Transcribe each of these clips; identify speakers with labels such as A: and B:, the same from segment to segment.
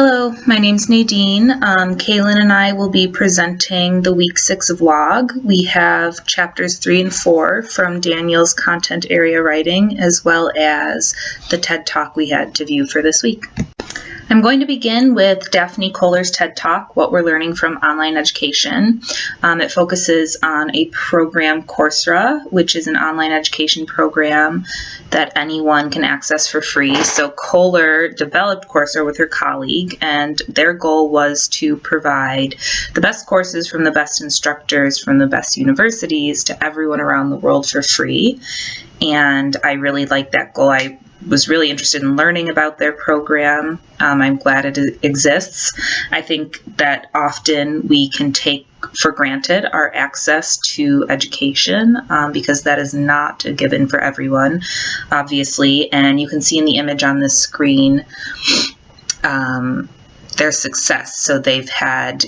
A: Hello, my name's Nadine. Kaylin and I will be presenting the Week 6 vlog. We have chapters 3 and 4 from Daniel's content area writing, as well as the TED Talk we had to view for this week. I'm going to begin with Daphne Kohler's TED Talk, What We're Learning from Online Education. It focuses on a program, Coursera, which is an online education program that anyone can access for free. So Kohler developed Coursera with her colleague, and their goal was to provide the best courses from the best instructors from the best universities to everyone around the world for free. And I really like that goal. I was really interested in learning about their program. I'm glad it exists. I think that often we can take for granted our access to education because that is not a given for everyone, obviously. And you can see in the image on this screen their success. So they've had,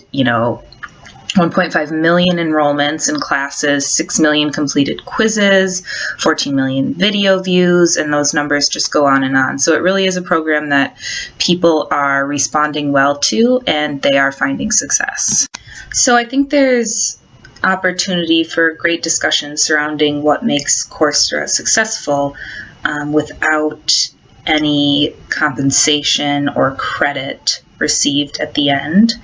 A: 1.5 million enrollments in classes, 6 million completed quizzes, 14 million video views, and those numbers just go on and on. So it really is a program that people are responding well to, and they are finding success. So I think there's opportunity for great discussion surrounding what makes Coursera successful without any compensation or credit received at the end.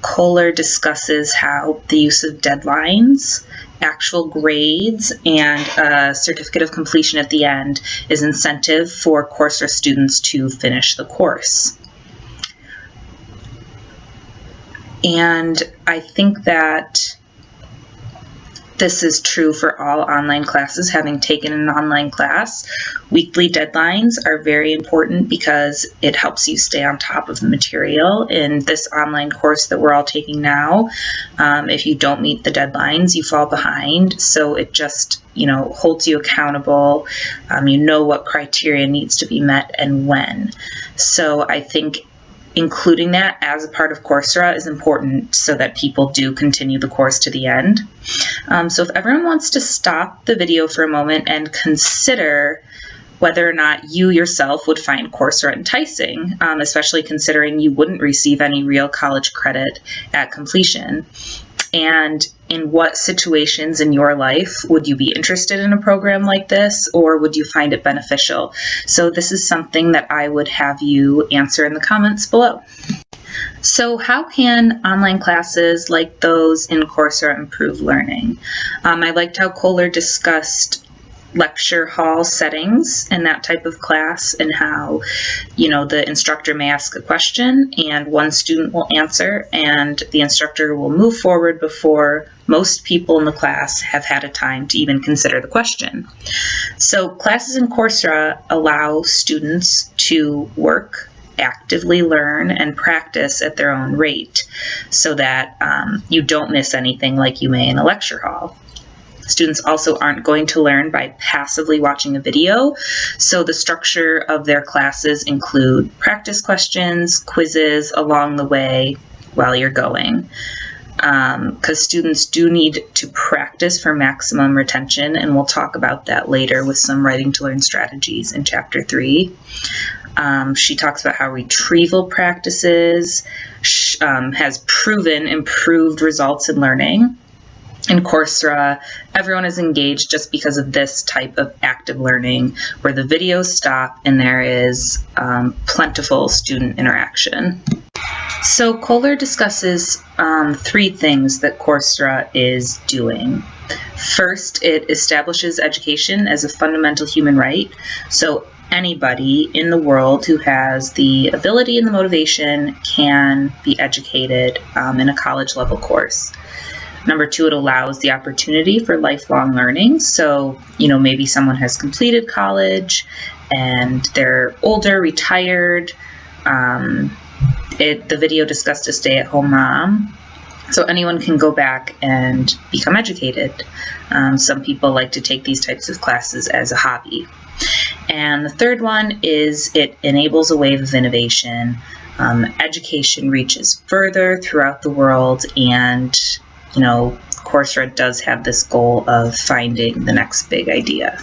A: Kohler discusses how the use of deadlines, actual grades, and a certificate of completion at the end is incentive for Coursera students to finish the course. And I think that this is true for all online classes. Having taken an online class, weekly deadlines are very important because it helps you stay on top of the material. In this online course that we're all taking now, if you don't meet the deadlines, you fall behind. So it just, holds you accountable. You know what criteria needs to be met and when. So I think including that as a part of Coursera is important so that people do continue the course to the end. So if everyone wants to stop the video for a moment and consider whether or not you yourself would find Coursera enticing, especially considering you wouldn't receive any real college credit at completion. And in what situations in your life would you be interested in a program like this, or would you find it beneficial? So this is something that I would have you answer in the comments below. So how can online classes like those in Coursera improve learning? I liked how Kohler discussed lecture hall settings in that type of class, and how the instructor may ask a question and one student will answer and the instructor will move forward before most people in the class have had a time to even consider the question. So classes in Coursera allow students to work, actively learn, and practice at their own rate so that you don't miss anything like you may in a lecture hall. Students also aren't going to learn by passively watching a video, so the structure of their classes include practice questions, quizzes along the way while you're going. Because students do need to practice for maximum retention, and we'll talk about that later with some writing to learn strategies in chapter 3. She talks about how retrieval practices has proven improved results in learning. In Coursera, everyone is engaged just because of this type of active learning where the videos stop and there is plentiful student interaction. So Kohler discusses 3 things that Coursera is doing. First, it establishes education as a fundamental human right. So anybody in the world who has the ability and the motivation can be educated in a college level course. Number 2, it allows the opportunity for lifelong learning. So, maybe someone has completed college and they're older, retired. The video discussed a stay-at-home mom. So anyone can go back and become educated. Some people like to take these types of classes as a hobby. And the third one is it enables a wave of innovation. Education reaches further throughout the world, and Coursera does have this goal of finding the next big idea.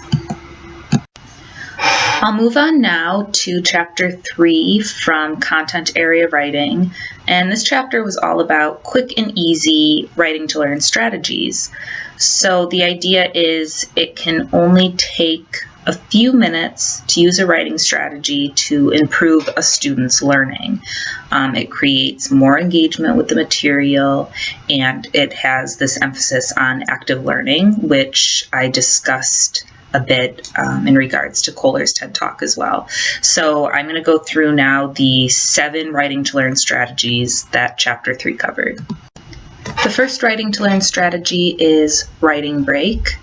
A: I'll move on now to Chapter 3 from Content Area Writing, and this chapter was all about quick and easy writing to learn strategies. So the idea is it can only take a few minutes to use a writing strategy to improve a student's learning. It creates more engagement with the material, and it has this emphasis on active learning, which I discussed a bit in regards to Kohler's TED Talk as well. So I'm going to go through now the 7 writing to learn strategies that Chapter 3 covered. The first writing to learn strategy is writing break.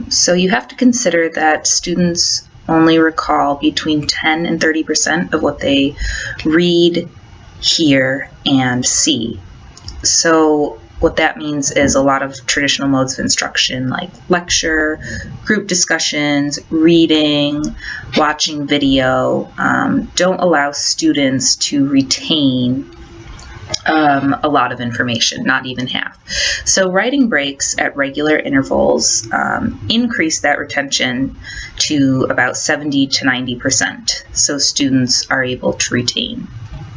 A: So you have to consider that students only recall between 10 and 30% of what they read, hear, and see. So what that means is a lot of traditional modes of instruction like lecture, group discussions, reading, watching video don't allow students to retain a lot of information, not even half. So writing breaks at regular intervals increase that retention to about 70 to 90%. So students are able to retain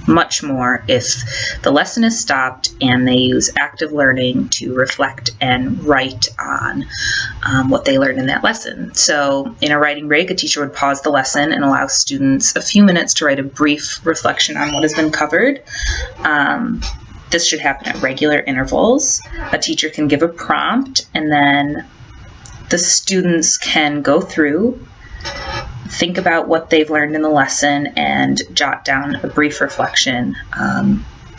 A: much more if the lesson is stopped and they use active learning to reflect and write on what they learned in that lesson. So in a writing break, a teacher would pause the lesson and allow students a few minutes to write a brief reflection on what has been covered. This should happen at regular intervals. A teacher can give a prompt, and then the students can go through, think about what they've learned in the lesson, and jot down a brief reflection,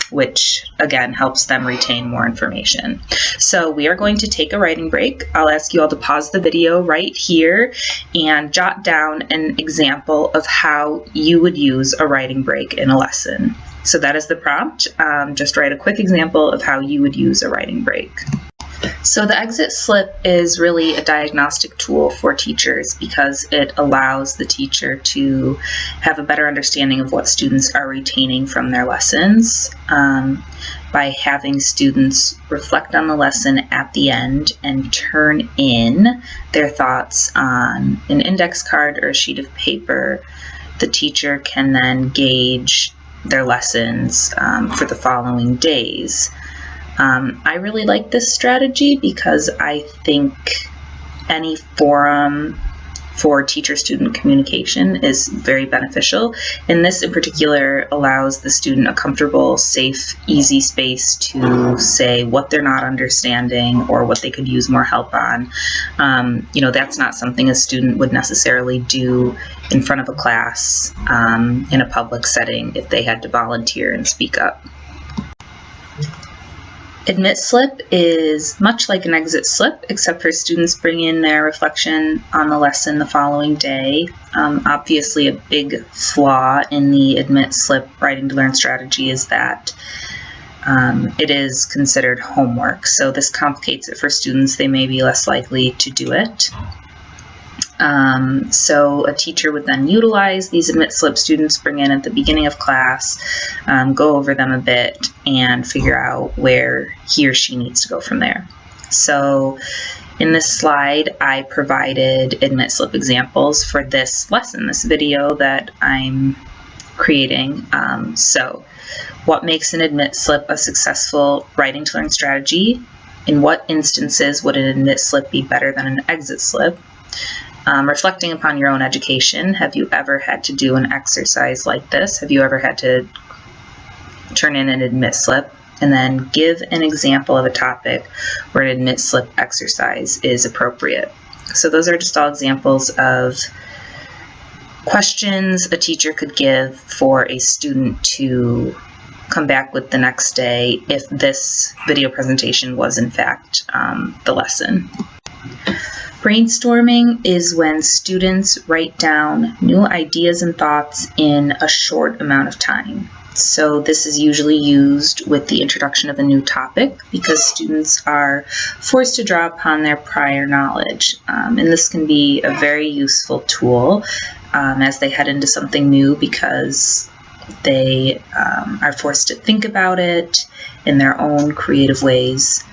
A: which again helps them retain more information. So we are going to take a writing break. I'll ask you all to pause the video right here and jot down an example of how you would use a writing break in a lesson. So that is the prompt. Just write a quick example of how you would use a writing break. So the exit slip is really a diagnostic tool for teachers because it allows the teacher to have a better understanding of what students are retaining from their lessons by having students reflect on the lesson at the end and turn in their thoughts on an index card or a sheet of paper. The teacher can then gauge their lessons for the following days. I really like this strategy because I think any forum for teacher-student communication is very beneficial, and this in particular allows the student a comfortable, safe, easy space to say what they're not understanding or what they could use more help on. That's not something a student would necessarily do in front of a class in a public setting if they had to volunteer and speak up. Admit slip is much like an exit slip, except for students bring in their reflection on the lesson the following day. Obviously, a big flaw in the admit slip writing to learn strategy is that it is considered homework. So this complicates it for students. They may be less likely to do it. So a teacher would then utilize these admit slip students bring in at the beginning of class, go over them a bit, and figure out where he or she needs to go from there. So in this slide, I provided admit slip examples for this lesson, this video that I'm creating. So what makes an admit slip a successful writing to learn strategy? In what instances would an admit slip be better than an exit slip? Reflecting upon your own education, have you ever had to do an exercise like this? Have you ever had to turn in an admit slip? And then give an example of a topic where an admit slip exercise is appropriate. So those are just all examples of questions a teacher could give for a student to come back with the next day if this video presentation was in fact the lesson. Brainstorming is when students write down new ideas and thoughts in a short amount of time. So this is usually used with the introduction of a new topic because students are forced to draw upon their prior knowledge. And this can be a very useful tool as they head into something new because they are forced to think about it in their own creative ways.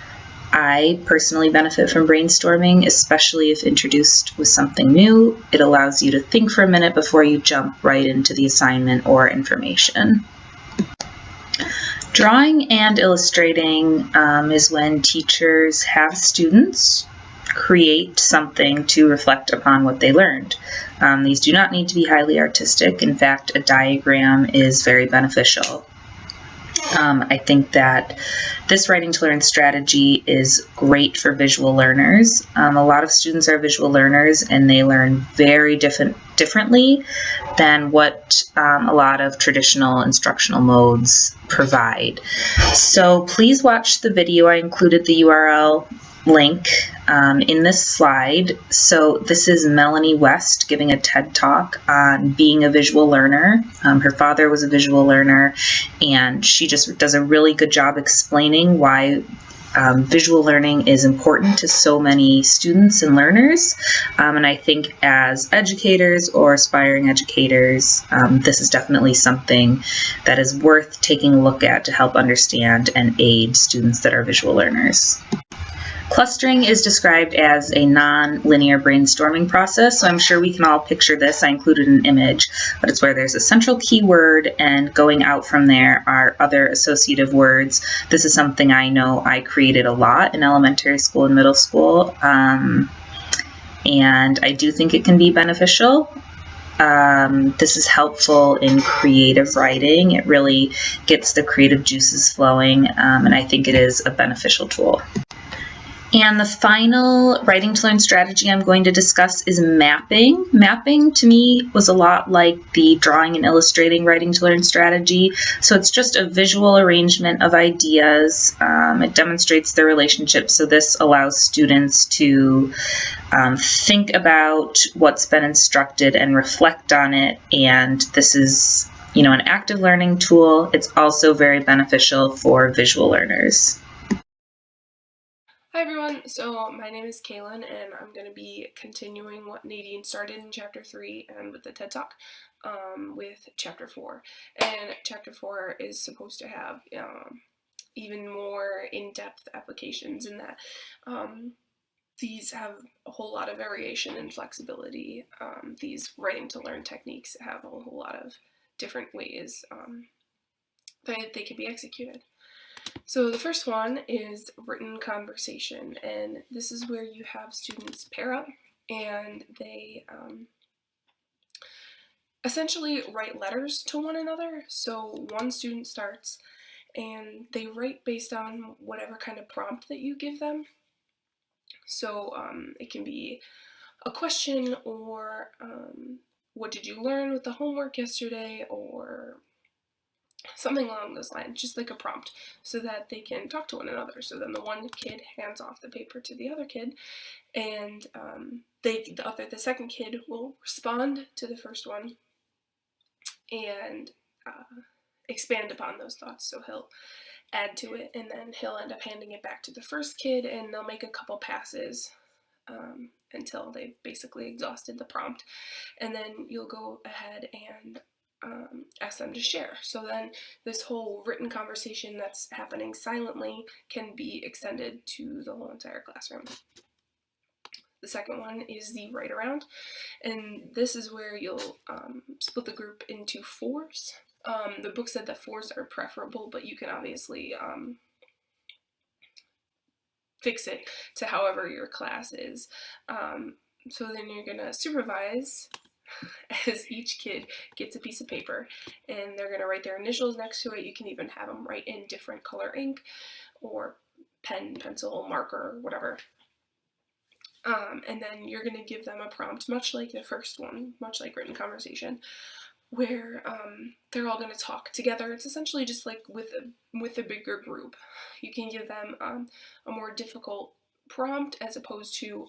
A: I personally benefit from brainstorming, especially if introduced with something new. It allows you to think for a minute before you jump right into the assignment or information. Drawing and illustrating is when teachers have students create something to reflect upon what they learned. These do not need to be highly artistic. In fact, a diagram is very beneficial. I think that this writing to learn strategy is great for visual learners. A lot of students are visual learners and they learn very differently than what a lot of traditional instructional modes provide. So please watch the video. I included the URL link in this slide. So this is Melanie West giving a TED Talk on being a visual learner. Her father was a visual learner, and she just does a really good job explaining why visual learning is important to so many students and learners. And I think as educators or aspiring educators, this is definitely something that is worth taking a look at to help understand and aid students that are visual learners. Clustering is described as a non-linear brainstorming process, so I'm sure we can all picture this. I included an image, but it's where there's a central keyword and going out from there are other associative words. This is something I know I created a lot in elementary school and middle school, and I do think it can be beneficial. This is helpful in creative writing. It really gets the creative juices flowing, and I think it is a beneficial tool. And the final writing to learn strategy I'm going to discuss is mapping. Mapping to me was a lot like the drawing and illustrating writing to learn strategy. So it's just a visual arrangement of ideas. It demonstrates the relationship. So this allows students to think about what's been instructed and reflect on it. And this is, an active learning tool. It's also very beneficial for visual learners.
B: Hi everyone, so my name is Kaylin and I'm going to be continuing what Nadine started in Chapter 3 and with the TED Talk with Chapter 4. And Chapter 4 is supposed to have even more in-depth applications in that these have a whole lot of variation and flexibility. These writing to learn techniques have a whole lot of different ways that they can be executed. So the first one is written conversation, and this is where you have students pair up and they essentially write letters to one another. So one student starts and they write based on whatever kind of prompt that you give them. So it can be a question or what did you learn with the homework yesterday, or something along those lines, just like a prompt, so that they can talk to one another. So then the one kid hands off the paper to the other kid, and the second kid will respond to the first one and expand upon those thoughts. So he'll add to it, and then he'll end up handing it back to the first kid, and they'll make a couple passes until they've basically exhausted the prompt, and then you'll go ahead and ask them to share. So then this whole written conversation that's happening silently can be extended to the whole entire classroom. The second one is the write around, and this is where you'll split the group into fours. The book said that fours are preferable, but you can obviously fix it to however your class is. So then you're gonna supervise as each kid gets a piece of paper, and they're going to write their initials next to it. You can even have them write in different color ink or pen, pencil, marker, whatever. And then you're going to give them a prompt, much like the first one, much like written conversation, where they're all going to talk together. It's essentially just like with a bigger group. You can give them a more difficult prompt as opposed to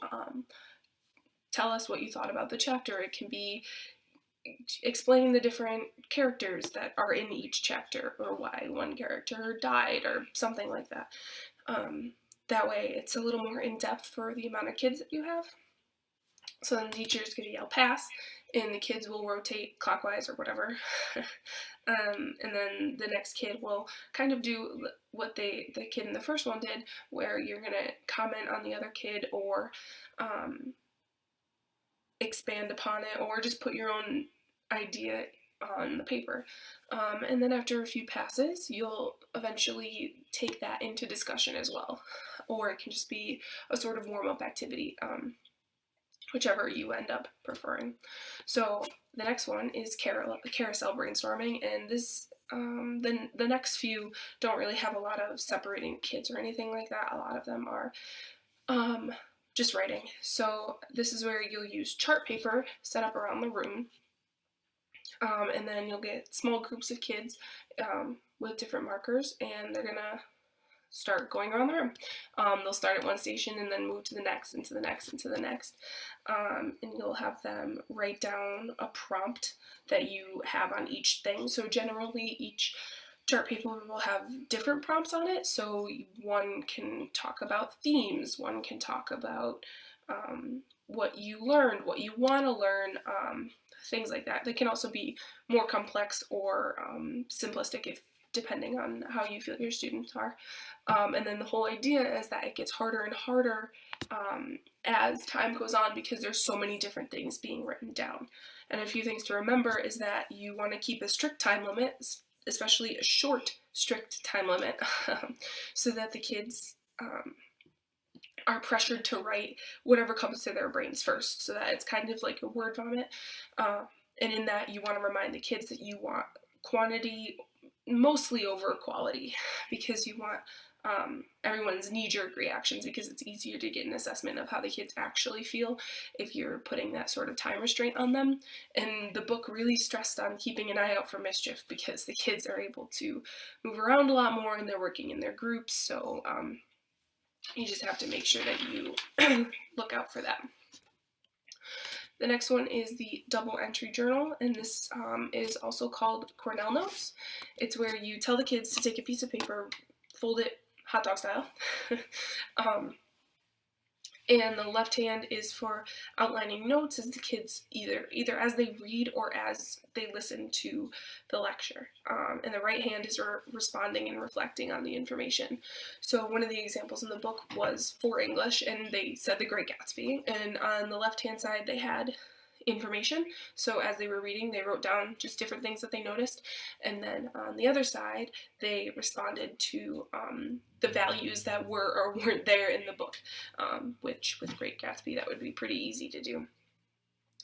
B: tell us what you thought about the chapter. It can be explain the different characters that are in each chapter, or why one character died, or something like that. That way it's a little more in-depth for the amount of kids that you have. So then the teacher's going to yell pass, and the kids will rotate clockwise or whatever And then the next kid will kind of do what the kid in the first one did, where you're going to comment on the other kid or expand upon it, or just put your own idea on the paper. And then after a few passes, you'll eventually take that into discussion as well. Or it can just be a sort of warm-up activity, whichever you end up preferring. So the next one is carousel brainstorming, and this the next few don't really have a lot of separating kids or anything like that. A lot of them are just writing. So this is where you'll use chart paper set up around the room, and then you'll get small groups of kids with different markers, and they're gonna start going around the room. They'll start at one station and then move to the next, and to the next, and to the next. And you'll have them write down a prompt that you have on each thing. So generally each chart paper will have different prompts on it. So one can talk about themes, one can talk about what you learned, what you want to learn, things like that. They can also be more complex or simplistic depending on how you feel your students are. And then the whole idea is that it gets harder and harder as time goes on, because there's so many different things being written down. And a few things to remember is that you want to keep a strict time limit, especially a short, strict time limit, so that the kids are pressured to write whatever comes to their brains first, so that it's kind of like a word vomit. And in that, you want to remind the kids that you want quantity mostly over quality, because you want everyone's knee-jerk reactions, because it's easier to get an assessment of how the kids actually feel if you're putting that sort of time restraint on them. And the book really stressed on keeping an eye out for mischief, because the kids are able to move around a lot more and they're working in their groups, so you just have to make sure that you look out for that. The next one is the double entry journal, and this is also called Cornell Notes. It's where you tell the kids to take a piece of paper, fold it hot dog style, and the left hand is for outlining notes as the kids either as they read or as they listen to the lecture, and the right hand is responding and reflecting on the information. So one of the examples in the book was for English, and they said The Great Gatsby, and on the left hand side they had information. So as they were reading, they wrote down just different things that they noticed, and then on the other side they responded to the values that were or weren't there in the book, which with Great Gatsby that would be pretty easy to do.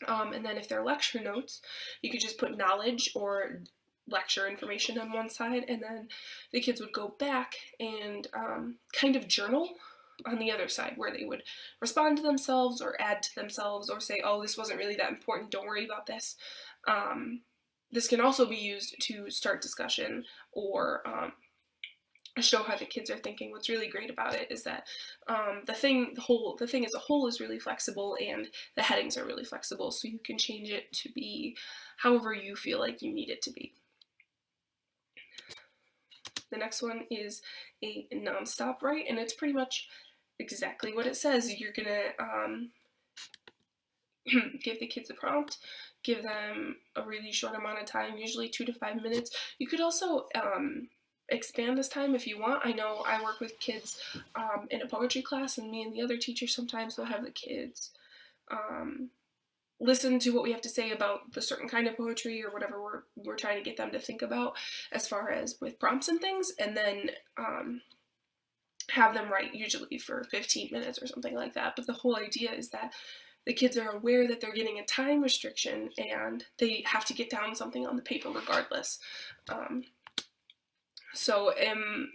B: And then if they're lecture notes, you could just put knowledge or lecture information on one side, and then the kids would go back and kind of journal on the other side, where they would respond to themselves or add to themselves or say, oh, this wasn't really that important, don't worry about this. This can also be used to start discussion or show how the kids are thinking. What's really great about it is that the thing as a whole is really flexible, and the headings are really flexible, so you can change it to be however you feel like you need it to be. The next one is a nonstop write, and it's pretty much exactly what it says. You're gonna give the kids a prompt, give them a really short amount of time, usually 2 to 5 minutes. You could also expand this time if you want. I know I work with kids in a poetry class, and me and the other teacher sometimes will have the kids listen to what we have to say about the certain kind of poetry or whatever we're trying to get them to think about as far as with prompts and things, and then have them write usually for 15 minutes or something like that. But the whole idea is that the kids are aware that they're getting a time restriction and they have to get down something on the paper regardless. So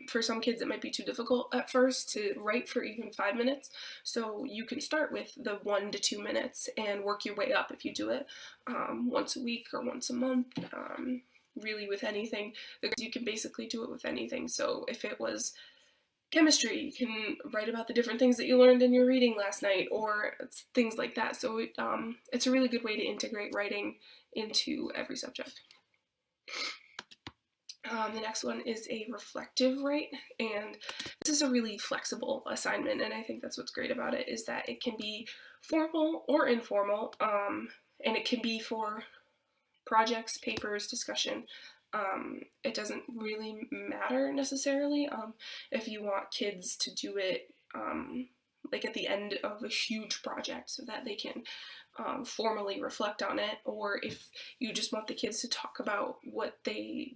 B: for some kids it might be too difficult at first to write for even 5 minutes, so you can start with the 1 to 2 minutes and work your way up if you do it once a week or once a month, really with anything, because you can basically do it with anything. So if it was chemistry, you can write about the different things that you learned in your reading last night, or things like that. So it's a really good way to integrate writing into every subject. The next one is a reflective write, and this is a really flexible assignment, and I think that's what's great about it, is that it can be formal or informal, and it can be for projects, papers, discussion, It doesn't really matter necessarily if you want kids to do it like at the end of a huge project so that they can formally reflect on it, or if you just want the kids to talk about what they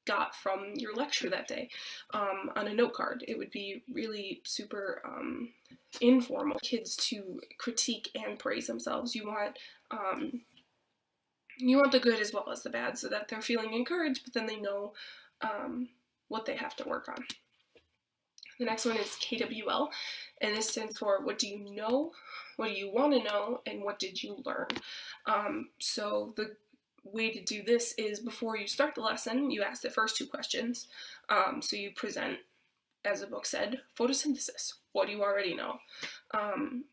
B: got from your lecture that day on a note card. It would be really super informal. Kids to critique and praise themselves. You want the good as well as the bad, so that they're feeling encouraged, but then they know what they have to work on. The next one is KWL, and this stands for what do you know, what do you want to know, and what did you learn. So the way to do this is before you start the lesson, you ask the first two questions. So you present, as the book said, photosynthesis. What do you already know? And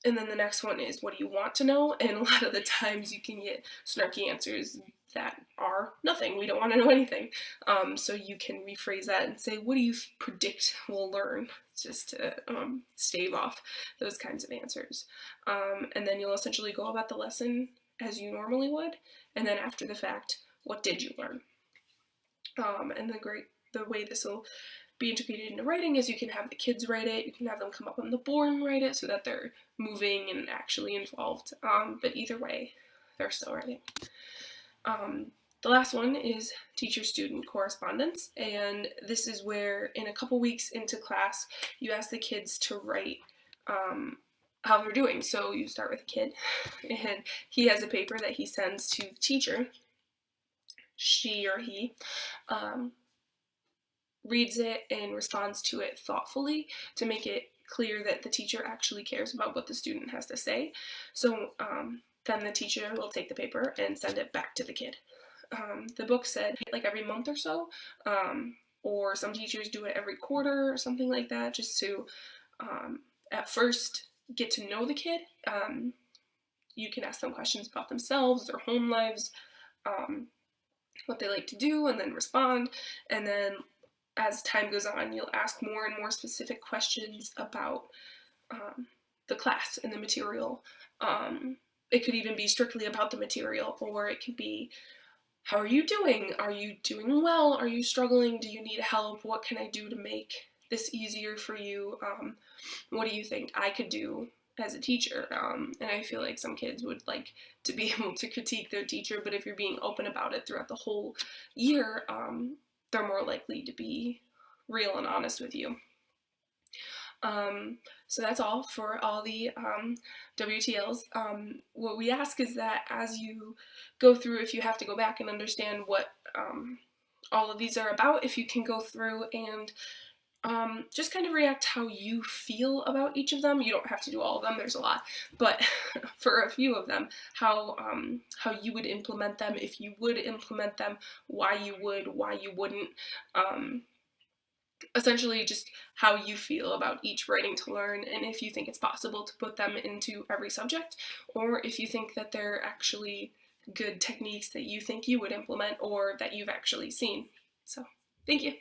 B: then the next one is what do you want to know? And a lot of the times you can get snarky answers that are nothing. We don't want to know anything. So you can rephrase that and say, what do you predict we'll learn? Just to stave off those kinds of answers. And then you'll essentially go about the lesson as you normally would. And then after the fact, what did you learn? And the way this will be integrated into writing is you can have the kids write it, you can have them come up on the board and write it so that they're moving and actually involved. But either way, they're still writing. The last one is teacher-student correspondence, and this is where in a couple weeks into class, you ask the kids to write how they're doing. So you start with a kid, and he has a paper that he sends to the teacher. She or he reads it and responds to it thoughtfully to make it clear that the teacher actually cares about what the student has to say. So then the teacher will take the paper and send it back to the kid. The book said like every month or so, or some teachers do it every quarter or something like that, just to at first get to know the kid. You can ask them questions about themselves, their home lives, what they like to do, and then respond. And then as time goes on, you'll ask more and more specific questions about the class and the material. It could even be strictly about the material, or it could be, how are you doing? Are you doing well? Are you struggling? Do you need help? What can I do to make this easier for you? What do you think I could do as a teacher? And I feel like some kids would like to be able to critique their teacher, but if you're being open about it throughout the whole year, they're more likely to be real and honest with you. So that's all for all the WTLs. What we ask is that as you go through, if you have to go back and understand what all of these are about, if you can go through and just kind of react how you feel about each of them. You don't have to do all of them, there's a lot, but for a few of them, how you would implement them, if you would implement them, why you would, why you wouldn't. Essentially just how you feel about each writing to learn, and if you think it's possible to put them into every subject, or if you think that they're actually good techniques that you think you would implement or that you've actually seen. So, thank you.